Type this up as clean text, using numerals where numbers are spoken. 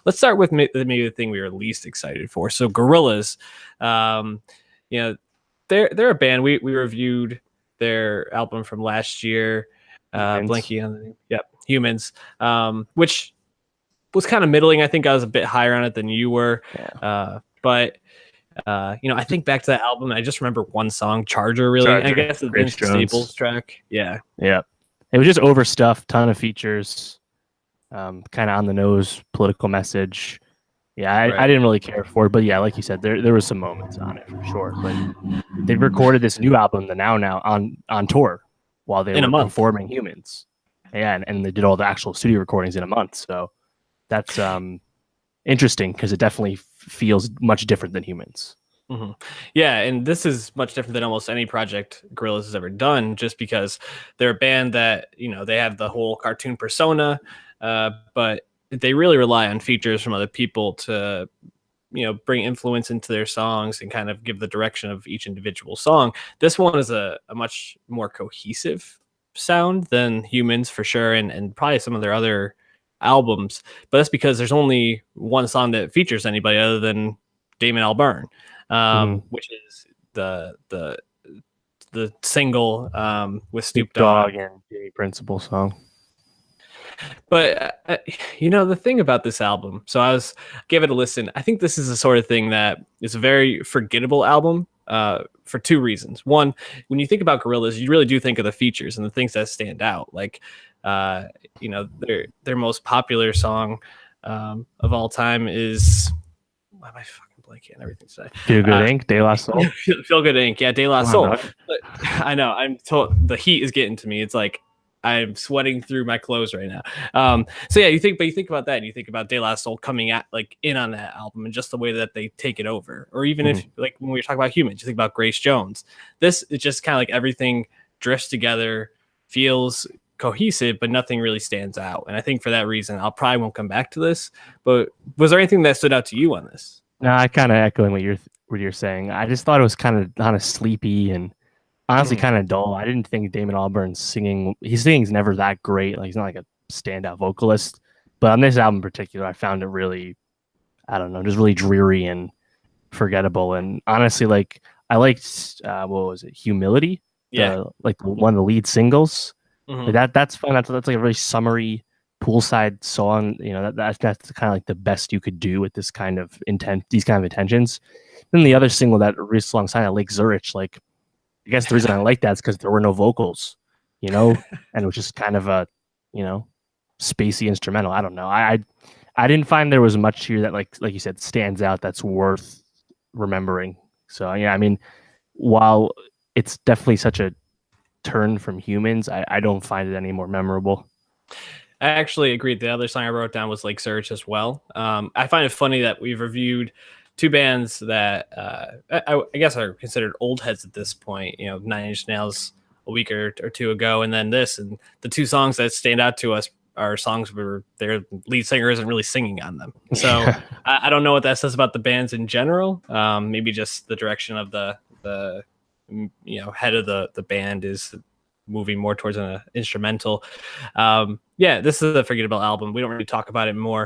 let's start with maybe the thing we were least excited for. So Gorillaz, um, you know, they're a band. We reviewed their album from last year. Blanky on the name. Yep, Humans, which was kind of middling. I think I was a bit higher on it than you were. Yeah. But I think back to that album. I just remember one song, Charger, really. Charger, I guess the Grace Vince Jones. Staples track. Yeah. Yeah. It was just overstuffed, ton of features, kind of on the nose, political message. Yeah, I didn't really care for it, but yeah, like you said, there was some moments on it for sure. But they recorded this new album, the Now on tour while they In a were month. performing Humans. Yeah, and they did all the actual studio recordings in a month. So that's interesting because it definitely feels much different than Humans. Mm-hmm. Yeah, and this is much different than almost any project Gorillaz has ever done, just because they're a band that, they have the whole cartoon persona, but they really rely on features from other people to, bring influence into their songs and kind of give the direction of each individual song. This one is a much more cohesive sound than Humans for sure, and probably some of their other albums, but that's because there's only one song that features anybody other than Damon Albarn. Which is the single with Snoop Dogg and Jimmy Principal song. But the thing about this album, so gave it a listen. I think this is the sort of thing that is a very forgettable album for two reasons. One, when you think about Gorillaz, you really do think of the features and the things that stand out. Like, their most popular song of all time is, why am I fucking blanking on everything today? Feel Good Inc. De La Soul. Feel Good Inc. Yeah, De La Soul. But I know. I'm told the heat is getting to me. It's like I'm sweating through my clothes right now. So yeah, you think about that, and you think about De La Soul coming in on that album, and just the way that they take it over. Or even if, like, when we talk about Humans, you think about Grace Jones. This is just kind of like everything drifts together, feels cohesive, but nothing really stands out. And I think for that reason, I'll probably won't come back to this. But was there anything that stood out to you on this? No, I kind of echoing what you're saying. I just thought it was kind of sleepy and honestly kind of dull. I didn't think Damon Albarn's singing. His singing's never that great. Like, he's not like a standout vocalist. But on this album in particular, I found it really, I don't know, just really dreary and forgettable. And honestly, like, I liked what was it, Humility? Yeah, one of the lead singles. Like that's fun. That's like a really summery poolside song. That's kind of like the best you could do with this kind of these kind of intentions. Then the other single that released alongside Lake Zurich, like, I guess the reason I like that is because there were no vocals, and it was just kind of a, spacey instrumental. I don't know. I didn't find there was much here that, like you said, stands out that's worth remembering. So yeah, I mean, while it's definitely such a turn from Humans, I don't find it any more memorable. I actually agreed. The other song I wrote down was Lake Surge as well. I find it funny that we've reviewed two bands that I guess are considered old heads at this point. 9 Inch Nails a week or two ago, and then this, and the two songs that stand out to us are songs where their lead singer isn't really singing on them. So I don't know what that says about the bands in general. Maybe just the direction of the head of the band is moving more towards an instrumental. Yeah, this is a forgettable album. We don't really talk about it more.